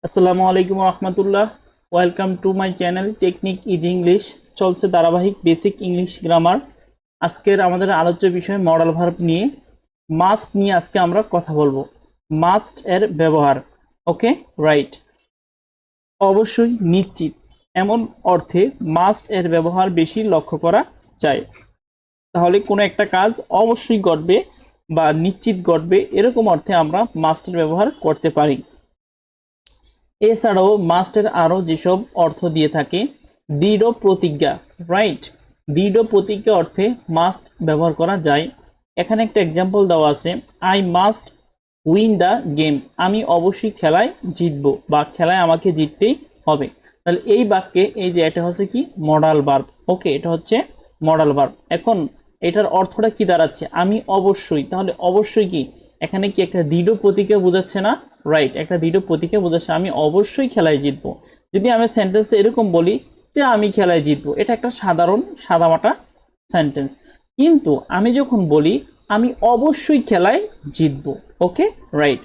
আসসালামু আলাইকুম রহমতুল্লাহ। Welcome to my channel technique easy English. চলছে ধারাবাহিক বেসিক ইংলিশ গ্রামার। আজকের আমাদের আলোচ্য বিষয় মডাল ভার্ব নিয়ে, মাস্ট নিয়ে আজকে আমরা কথা বলবো। মাস্ট এর ব্যবহার। ওকে, রাইট। অবশ্যই, নিশ্চিত, এমন অর্থে মাস্ট এর ব্যবহার বেশি লক্ষ্য করা যায়। তাহলে কোনো একটা কাজ অবশ্যই ঘটবে বা নিশ্চিত ঘটবে, এরকম অর্থে আমরা মাস্টের ব্যবহার করতে পারি। এছাড়াও মাস্টের আরও যেসব অর্থ দিয়ে থাকে, দৃঢ় প্রতিজ্ঞা, রাইট। দৃঢ় প্রতিজ্ঞা অর্থে মাস্ট ব্যবহার করা যায়। এখানে একটা এক্সাম্পল দেওয়া আছে, I must win the game, আমি অবশ্যই খেলায় জিতবো বা খেলায় আমাকে জিততেই হবে। তাহলে এই বাক্যে এই যে এটা হচ্ছে কি মডাল ভার্ব। ওকে, এটা হচ্ছে মডাল ভার্ব। এখন এটার অর্থটা কি দাঁড়াচ্ছে, আমি অবশ্যই। তাহলে অবশ্যই কি এখানে কি একটা দৃঢ় প্রতিজ্ঞা বোঝাচ্ছে না? রাইট, একটা দৃঢ় প্রতিজ্ঞা বোঝাচ্ছে আমি অবশ্যই খেলায় জিতবো। যদি আমি সেন্টেন্সটা এরকম বলি যে আমি খেলায় জিতবো, এটা একটা সাধারণ সাদামাটা সেন্টেন্স। কিন্তু আমি যখন বলি আমি অবশ্যই খেলায় জিতবো, ওকে, রাইট।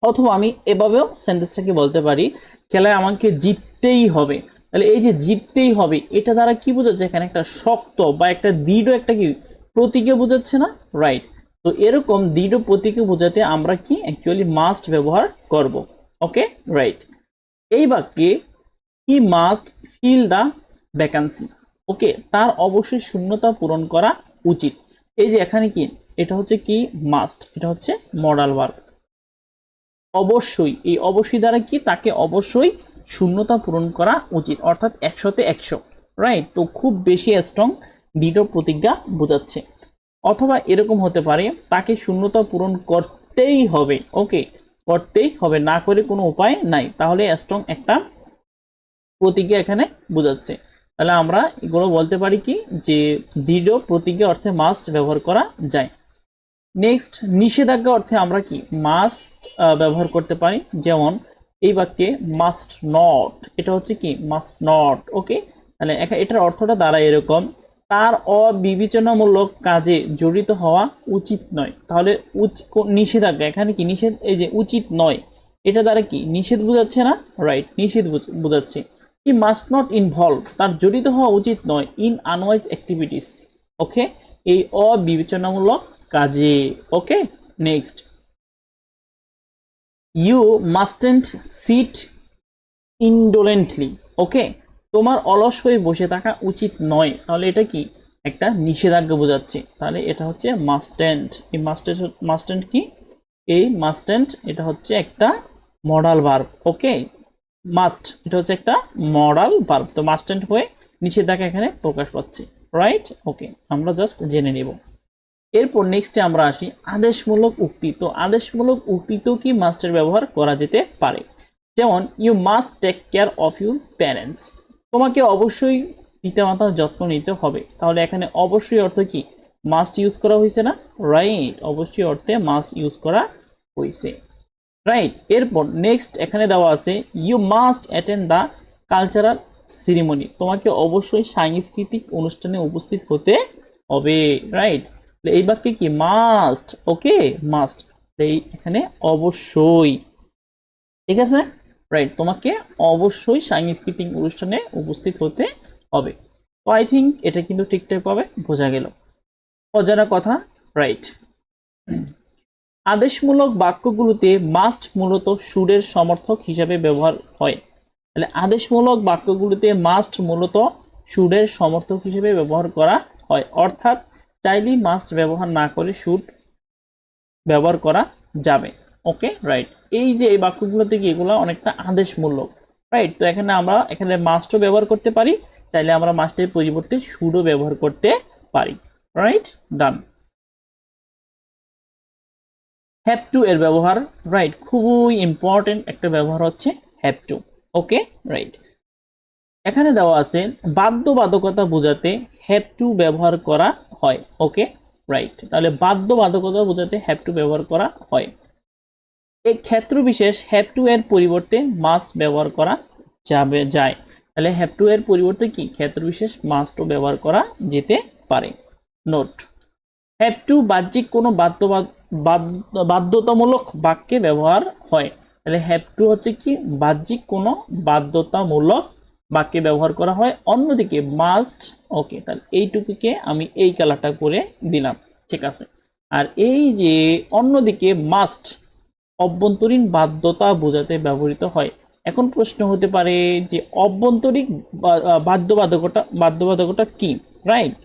অথবা আমি এভাবেও সেন্টেন্সটাকে বলতে পারি, খেলায় আমাকে জিততেই হবে। তাহলে এই যে জিততেই হবে, এটা দ্বারা কি বোঝাচ্ছে, এখানে একটা শক্ত বা একটা দৃঢ় একটা কি প্রতিজ্ঞা বোঝাচ্ছে না? রাইট। তো এরকম দৃঢ় প্রতিজ্ঞা বোঝাতে আমরা কি অ্যাকচুয়ালি মাস্ট ব্যবহার করব। Okay, right. এই বাক্যে he must fill the vacancy, okay, তার অবশ্যই শূন্যতা পূরণ করা উচিত। এই যে এখানে কি এটা হচ্ছে কি মাস্ট, এটা হচ্ছে মডাল ভার্ব। অবশ্যই, এই অবশ্যই দ্বারা কি তাকে অবশ্যই শূন্যতা পূরণ করা উচিত, অর্থাৎ 100-তে 100, রাইট। তো খুব বেশি স্ট্রং দৃঢ় প্রতিজ্ঞা বোঝাচ্ছে। অথবা এরকম হতে পারে, তাকে শূন্যতা পূরণ করতেই হবে, ওকে, করতেই হবে, না করে কোনো উপায় নাই। তাহলে স্ট্রং একটা প্রতিজ্ঞা এখানে বোঝাচ্ছে। তাহলে আমরা এগুলো বলতে পারি কি যে দৃঢ় প্রতিজ্ঞা অর্থে মাস্ট ব্যবহার করা যায়। নেক্সট, নিষেধাজ্ঞা অর্থে আমরা কি মাস্ট ব্যবহার করতে পারি। যেমন এই বাক্যে মাস্ট নট, এটা হচ্ছে কি মাস্ট নট, ওকে। তাহলে এটার অর্থটা দাঁড়ায় এরকম, তার অবিবেচনামূলক কাজে জড়িত হওয়া উচিত নয়। তাহলে নিষেধাজ্ঞা এখানে কি নিষেধ, এই যে উচিত নয়, এটা দ্বারা কি নিষেধ বোঝাচ্ছে না? রাইট, নিষেধ বোঝাচ্ছে। ই মাস্ট নট ইনভলভ, তার জড়িত হওয়া উচিত নয় ইন আনওয়াইজ অ্যাক্টিভিটিস, ওকে, এই অবিবেচনামূলক কাজে। ওকে, নেক্সট, ইউ মাস্টেন্ট সিট ইনডোলেন্টলি, ওকে, তোমার অলস হয়ে বসে থাকা উচিত নয়। তাহলে এটা কি একটা নিষেধাজ্ঞা বোঝাচ্ছে। তাহলে এটা হচ্ছে মাস্টেন্ট। এই মাস্টেন্ট কি, এই মাস্টেন্ট এটা হচ্ছে একটা মডাল ভার্ব। ওকে, মাস্ট এটা হচ্ছে একটা মডাল ভার্ব। তো মাস্টেন্ট হয়ে নিষেধাজ্ঞা এখানে প্রকাশ পাচ্ছে, রাইট। ওকে, আমরা জাস্ট জেনে নেব। এরপর নেক্সটে আমরা আসি আদেশমূলক উক্তি। তো আদেশমূলক উক্তিতেও কি মাস্টের ব্যবহার করা যেতে পারে। যেমন you must take care of your parents, তোমাকে অবশ্যই পিতামাতার যত্ন নিতে হবে। তাহলে এখানে অবশ্যই অর্থ কি মাস্ট ইউজ করা হয়েছে না? রাইট, অবশ্যই অর্থে মাস্ট ইউজ করা হয়েছে, রাইট। এরপর নেক্সট এখানে দেওয়া আছে you must attend the cultural ceremony, তোমাকে অবশ্যই সাংস্কৃতিক অনুষ্ঠানে উপস্থিত হতে হবে, রাইট। এই বাক্যে কি মাস্ট, ওকে, মাস্ট, এই এখানে অবশ্যই, ঠিক আছে, রাইট, তোমাকে অবশ্যই সাংস্কৃতিক অনুষ্ঠানে উপস্থিত হতে হবে। তো আই থিঙ্ক এটা কিন্তু ঠিকঠাকভাবে বোঝা গেল। অজানা কথা, রাইট। আদেশমূলক বাক্যগুলোতে মাস্ট মূলত সুরের সমর্থক হিসাবে ব্যবহার হয়। তাহলে আদেশমূলক বাক্যগুলোতে মাস্ট মূলত সুরের সমর্থক হিসেবে ব্যবহার করা হয়, অর্থাৎ চাইলেই মাস্ট ব্যবহার না করে শুড ব্যবহার করা যাবে। ওকে, রাইট। এই যে এই বাক্যগুলো থেকে এগুলো অনেকটা আদেশমূলক, রাইট। তো এখানে মাস্টও ব্যবহার করতে পারি, চাইলে আমরা মাস্টের পরিবর্তে শুডও ব্যবহার করতে পারি, রাইট, ডান। হ্যাভ টু এর ব্যবহার, রাইট, খুবই ইম্পর্টেন্ট একটা ব্যবহার হচ্ছে হ্যাভ টু, ওকে, রাইট। এখানে দেওয়া আছে বাধ্যবাধকতা বোঝাতে হ্যাভ টু ব্যবহার করা হয়, ওকে, রাইট। তাহলে বাধ্যবাধকতা বোঝাতে হ্যাভ টু ব্যবহার করা হয়। এই ক্ষেত্র বিশেষ হ্যাভ টু এর পরিবর্তে মাস্ট ব্যবহার করা যায়। তাহলে হ্যাভ টু এর পরিবর্তে কি ক্ষেত্র বিশেষ মাস্টও ব্যবহার করা যেতে পারে। নোট, হ্যাভ টু বাহ্যিক কোনো বাধ্যতামূলক বাক্যে ব্যবহার হয়। তাহলে হ্যাভ টু হচ্ছে কি বাহ্যিক কোনো বাধ্যতামূলক বাক্যে ব্যবহার করা হয়। অন্যদিকে মাস্ট, ওকে, তাহলে এইটুকুকে আমি এই কালারটা করে দিলাম, ঠিক আছে। আর এই যে অন্যদিকে মাস্ট অভ্যন্তরীণ বাধ্যতা বোঝাতে ব্যবহৃত হয়। এখন প্রশ্ন হতে পারে যে অভ্যন্তরীণ বাধ্যবাধকতা কি, রাইট?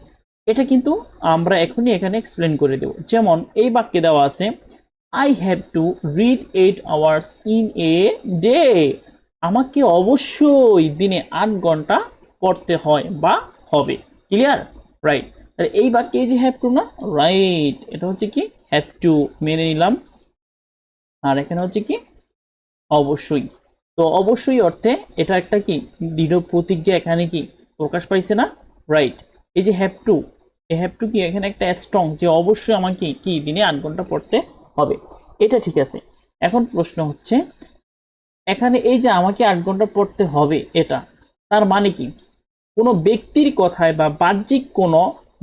এটা কিন্তু আমরা এখনই এখানে এক্সপ্লেন করে দেব। যেমন এই বাক্যে দেওয়া আছে I have to read 8 hours in a day. আমাকে অবশ্যই দিনে 8 ঘন্টা পড়তে হয় বা হবে। ক্লিয়ার? রাইট। তাহলে এই বাক্যে যে হ্যাভ টু না, রাইট, এটা হচ্ছে কি হ্যাভ টু মেনে নিলাম। আর এখানে হচ্ছে কি অবশ্যই। তো অবশ্যই অর্থে এটা একটা কি দৃঢ় প্রতিজ্ঞা এখানে কি প্রকাশ পাইছে না, রাইট? এই যে হ্যাভ টু, এই হ্যাভ টু কি এখানে একটা স্ট্রং, যে অবশ্যই আমাকে কি দিনে 8 ঘন্টা পড়তে হবে, এটা ঠিক আছে। এখন প্রশ্ন হচ্ছে এখানে এই যে আমাকে 8 ঘন্টা পড়তে হবে, এটা তার মানে কি কোনো ব্যক্তির কথায় বা বাহ্যিক কোনো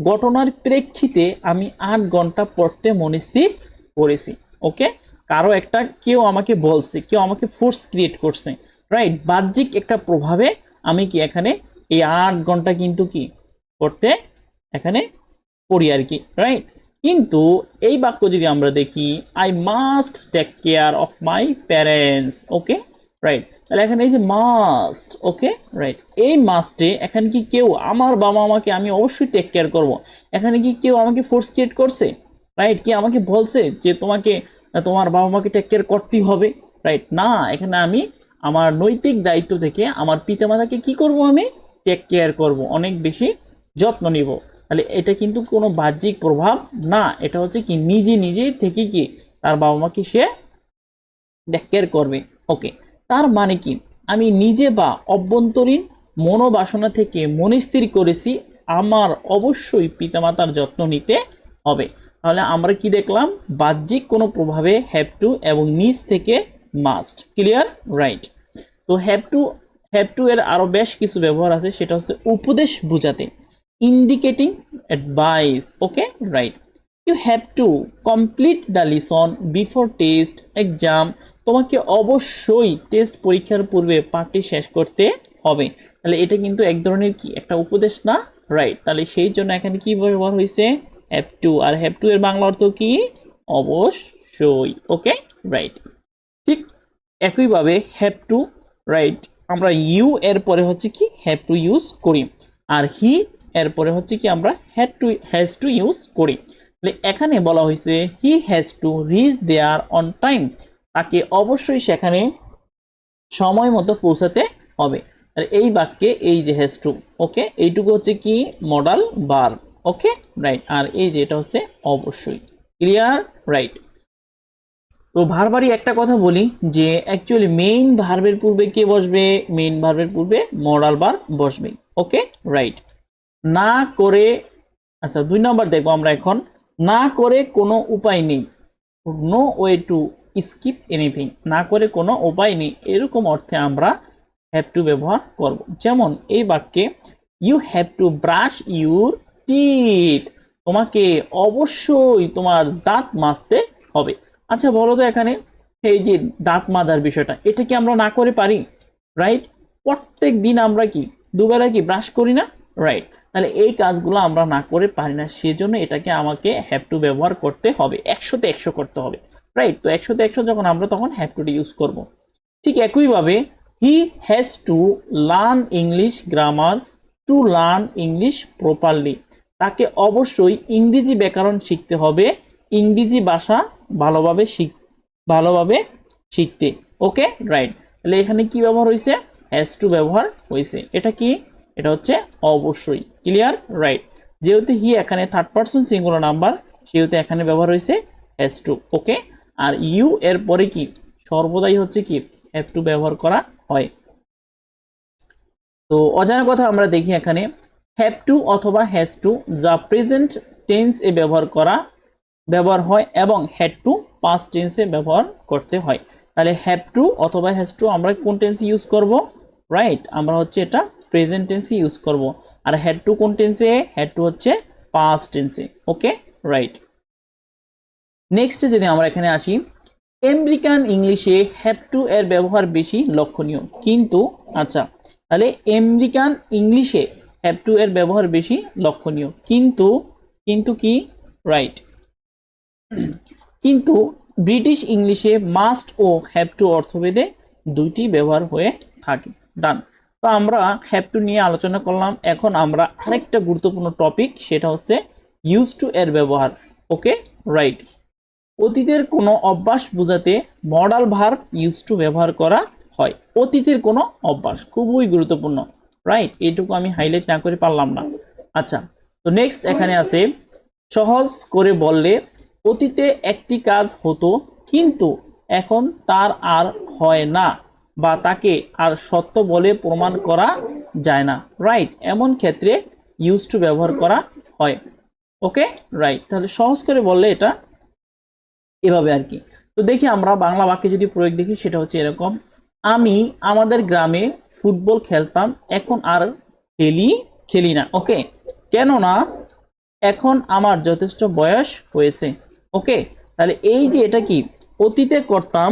ঘটনার প্রেক্ষিতে আমি 8 ঘন্টা পড়তে মনস্থির করেছি। ওকে, কারো একটা কেউ আমাকে বলছে, কেউ আমাকে ফোর্স ক্রিয়েট করছে, রাইট? বাহ্যিক একটা প্রভাবে আমি কি এখানে এই 8 ঘন্টা কিন্তু কি পড়তে এখানে পড়ি আর কি, রাইট? কিন্তু এই বাক্য যদি আমরা দেখি I must take care of my parents, okay, right? তাহলে এখানে এই যে মাস্ট, ওকে, রাইট, এই মাস্টে এখানে কি কেউ আমার বাবা আমাকে আমি অবশ্যই টেক কেয়ার করব, এখানে কি কেউ আমাকে ফোর্স ক্রিয়েট করছে, রাইট? কি আমাকে বলছে যে তোমাকে তোমার বাবা মাকে টেক কেয়ার করতেই হবে, রাইট? না, এখানে আমি আমার নৈতিক দায়িত্ব থেকে আমার পিতামাতাকে কি করব, আমি টেক কেয়ার করব, অনেক বেশি যত্ন নিব। তাহলে এটা কিন্তু কোনো বাহ্যিক প্রভাব না, এটা হচ্ছে কি নিজে নিজে থেকে কি তার বাবা মাকে সে টেক কেয়ার করবে। ওকে, তার মানে কি আমি নিজে বা অভ্যন্তরীণ মনোবাসনা থেকে মনস্থির করেছি আমার অবশ্যই পিতামাতার যত্ন নিতে হবে। তাহলে আমরা কি দেখলাম, বাহ্যিক কোনো প্রভাবে হ্যাভ টু এবং নিজ থেকে মাস্ট। ক্লিয়ার? রাইট। তো হ্যাভ টু এর আরো বেশ কিছু ব্যবহার আছে, সেটা হচ্ছে উপদেশ বোঝাতে, indicating advice, okay, right. You have to complete the lesson before test exam. তোমাকে অবশ্যই টেস্ট পরীক্ষার পূর্বে পাঠটি শেষ করতে হবে। তাহলে এটা কিন্তু এক ধরনের কি একটা উপদেশ না, রাইট? তাহলে সেই জন্য এখানে কি ব্যবহার হয়েছে, হ্যাভ টু। আর হ্যাভ টু এর বাংলা অর্থ কি, অবশ্যই, ওকে, রাইট। ঠিক একইভাবে হ্যাভ টু, রাইট, আমরা ইউ এর পরে হচ্ছে কি হ্যাভ টু ইউজ করি, আর হি এর পরে হচ্ছে কি আমরা হ্যাজ টু ইউজ করি। এখানে বলা হয়েছে he has to reach there on time, তাকে অবশ্যই সেখানে সময় মতো পৌঁছাতে হবে। আর এই বাক্যে এই যে হ্যাজ টু, ওকে, এইটুকু হচ্ছে কি মডাল ভার্ব, ওকে, রাইট। আর এই যে এটা হচ্ছে অবশ্যই। ক্লিয়ার? রাইট। তো ভার্বারই একটা কথা বলি যে অ্যাকচুয়ালি মেইন ভার্বের পূর্বে কে বসবে, মেইন ভার্বের পূর্বে মডাল ভার্ব বসবে, ওকে, রাইট। না করে, আচ্ছা 2 নম্বর দেখবো আমরা এখন, না করে কোনো উপায় নেই, no way to skip anything, না করে কোনো উপায় নেই, এরকম অর্থে আমরা হ্যাভ টু ব্যবহার করব। যেমন এই বাক্যে you have to brush your teeth, তোমাকে অবশ্যই তোমার দাঁত মাজতে হবে। আচ্ছা বলো তো এখানে এই যে দাঁত মাজার বিষয়টা, এটা কি আমরা না করে পারি, রাইট? প্রত্যেক দিন আমরা কি দুবেলা কি ব্রাশ করি না, রাইট? তাহলে এই কাজগুলো আমরা না করে পারি না, সেজন্য এটাকে আমাকে হ্যাভ টু ব্যবহার করতে হবে, 100তে 100 করতে হবে, রাইট? তো 100তে 100 যখন আমরা তখন হ্যাভ টু ইউজ করব। ঠিক একইভাবে হি has to learn English grammar to learn English properly, তাকে অবশ্যই ইংরেজি ব্যাকরণ শিখতে হবে, ইংরেজি ভাষা ভালোভাবে শিখতে, ওকে, রাইট। তাহলে এখানে কি ব্যবহার হয়েছে, হ্যাজ টু ব্যবহার হয়েছে। এটা কি, এটা হচ্ছে অবশ্যই। ক্লিয়ার? রাইট। যেহেতু হি এখানে থার্ড পারসন সিঙ্গুলার নাম্বার, সেহেতু এখানে ব্যবহার হয়েছে হ্যাজ টু, ওকে। আর ইউ এর পরে কি সর্বদাই হচ্ছে কি হ্যাভ টু ব্যবহার করা হয়। তো অজানা কথা আমরা দেখি এখানে হ্যাভ টু অথবা হ্যাজ টু যা প্রেজেন্ট টেন্স এ ব্যবহার হয় এবং হ্যাড টু পাস্ট টেন্সে ব্যবহার করতে হয়। তাহলে হ্যাভ টু অথবা হ্যাজ টু আমরা কোন টেন্সে ইউজ করব, রাইট? আমরা হচ্ছে এটা প্রেজেন্ট টেন্সে ইউজ করব। আর হ্যাড টু কোন টেন্সে, হ্যাড টু হচ্ছে পাস্ট টেন্সে, ওকে, রাইট। নেক্সট যদি আমরা এখানে আসি, আমেরিকান ইংলিশে হ্যাভ টু এর ব্যবহার বেশি লক্ষণীয়, কিন্তু আচ্ছা, তাহলে আমেরিকান ইংলিশে হ্যাভ টু এর ব্যবহার বেশি লক্ষণীয়, কিন্তু কিন্তু কি, রাইট, কিন্তু ব্রিটিশ ইংলিশে মাস্ট ও হ্যাভ টু অর্থভেদে দুইটি ব্যবহার হয়ে থাকে। ডান। তো আমরা হ্যাভ টু নিয়ে আলোচনা করলাম, এখন আমরা আরেকটা গুরুত্বপূর্ণ টপিক, সেটা হচ্ছে ইউজ টু এর ব্যবহার। ওকে, রাইট। অতীতের কোনো অভ্যাস বোঝাতে মডাল ভার্ব ইউজ টু ব্যবহার করা হয়। অতীতের কোনো অভ্যাস খুবই গুরুত্বপূর্ণ, রাইট, এইটুকু আমি হাইলাইট না করে পারলাম না। আচ্ছা, তো নেক্সট এখানে আছে, সহজ করে বললে অতীতে একটি কাজ হতো কিন্তু এখন তার আর হয় না, বা তাকে আর সত্য বলে প্রমাণ করা যায় না, রাইট, এমন ক্ষেত্রে ইউজ টু ব্যবহার করা হয়। ওকে, রাইট। তাহলে সহজ করে বললে এটা এভাবে আর কি। তো দেখি আমরা বাংলা বাক্যে যদি প্রয়োগ দেখি, সেটা হচ্ছে এরকম, আমি আমাদের গ্রামে ফুটবল খেলতাম, এখন আর খেলি না। ওকে, কেননা এখন আমার যথেষ্ট বয়স হয়েছে। ওকে, তাহলে এই যে এটা কি, অতীতে করতাম,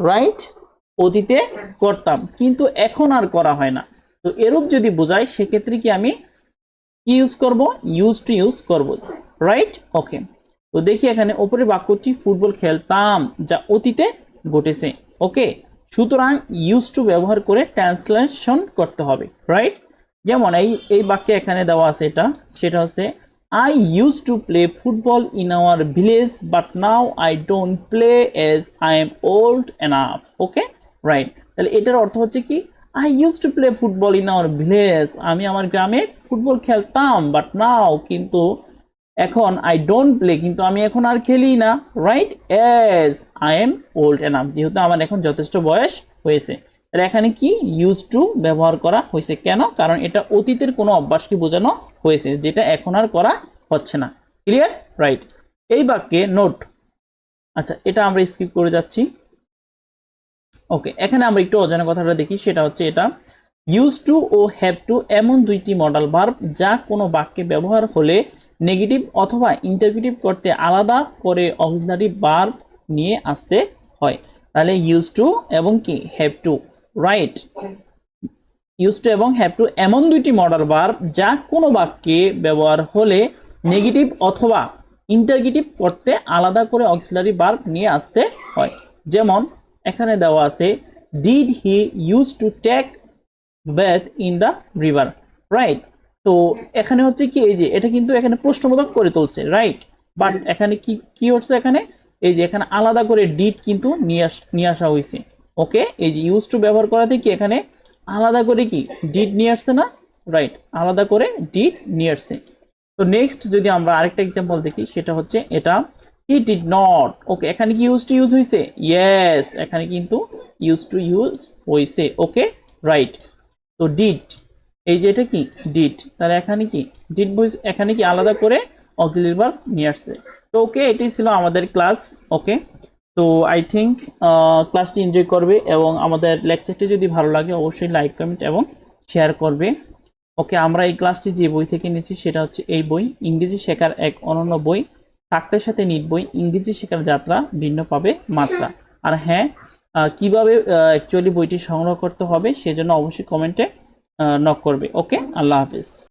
রাইট, অতীতে করতাম কিন্তু এখন আর করা হয় না। তো এরূপ যদি বোঝাই, সেক্ষেত্রে কি আমি কি ইউজ করব, ইউজ টু ইউজ করব, রাইট। ওকে, তো দেখি এখানে ওপরে বাক্যটি ফুটবল খেলতাম যা অতীতে ঘটেছে। ওকে, সুতরাং ইউজ টু ব্যবহার করে ট্রান্সলেশন করতে হবে, রাইট। যেমন এই বাক্যে এখানে দেওয়া আছে এটা, সেটা হচ্ছে I use to play football in our village but now I don't play age I am old enough. Okay, right. তাহলে এটার অর্থ হচ্ছে কি, I use to play football in our village, আমি আমার গ্রামে ফুটবল খেলতাম, বাট নাও, কিন্তু এখন, আই ডোন্ট প্লে, কিন্তু আমি এখন আর খেলি না, right, age I am old enough, যেহেতু আমার এখন যথেষ্ট বয়স হয়েছে। তাহলে এখানে কি ইউজ টু ব্যবহার করা হয়েছে, কেন, কারণ এটা অতীতের কোনো অভ্যাসকে বোঝানো হয়েছে, যেটা এখন আর করা হচ্ছে না। Clear, right. এই বাক্যে নোট, আচ্ছা এটা আমরা স্কিপ করে যাচ্ছি। ওকে, এখানে আমরা একটু অজানা কথাটা দেখি, সেটা হচ্ছে এটা, ইউজ টু ও হ্যাভ টু এমন দুইটি মডাল ভার্ব যা কোনো বাক্যে ব্যবহার হলে নেগেটিভ অথবা ইন্টারগেটিভ করতে আলাদা করে অক্সিলারি ভার্ব নিয়ে আসতে হয়। তাহলে ইউজ টু এবং কি have to, right, use to এবং হ্যাভ টু এমন দুইটি মডাল ভার্ব যা কোনো বাক্যে ব্যবহার হলে নেগেটিভ অথবা ইন্টারগেটিভ করতে আলাদা করে অক্সিলারি ভার্ব নিয়ে আসতে হয়। যেমন এখানে দেওয়া আছে, did he use to take bath in the river, right. তো এখানে হচ্ছে কি, এই যে এটা কিন্তু এখানে প্রশ্নবোধক করে তুলছে, রাইট, বাট এখানে কি কি হচ্ছে, এখানে এই যে এখানে আলাদা করে ডিড কিন্তু নিয়ে আসা হয়েছে। ওকে, এই যে ইউজ টু ব্যবহার করাতে কি এখানে আলাদা করে কি ডিড নিয়ে আসছে না, রাইট, আলাদা করে ডিড নিয়ে আসছে। তো নেক্সট যদি আমরা আরেকটা এক্সাম্পল দেখি, সেটা হচ্ছে এটা, হি ডিড নট। ওকে, এখানে কি ইউজ টু ইউজ হয়েছে, ইয়েস, এখানে কিন্তু ইউজ টু ইউজ হয়েছে। ওকে, রাইট। তো ডিড, এই যে এটা কি ডিড, তাহলে এখানে কি ডিড বয়েজ, এখানে কি আলাদা করে অক্সিলারি ভার্ব নিয়ে আসছে। তো ওকে, এটাই ছিল আমাদের ক্লাস। ওকে, তো আই থিঙ্ক ক্লাসটি এনজয় করবে, এবং আমাদের লেকচারটি যদি ভালো লাগে অবশ্যই লাইক, কমেন্ট এবং শেয়ার করবে। ওকে, আমরা এই ক্লাসটি যে বই থেকে নিয়েছি সেটা হচ্ছে এই বই, ইংরেজি শেখার এক অনন্য বই, থাকতের সাথে নিট বই, ইংরেজি শেখার যাত্রা ভিন্ন পাবে মাত্রা। আর হ্যাঁ, কিভাবে অ্যাকচুয়ালি বইটি সংগ্রহ করতে হবে সেজন্য অবশ্যই কমেন্টে নক করবে। ওকে, আল্লাহ হাফিজ।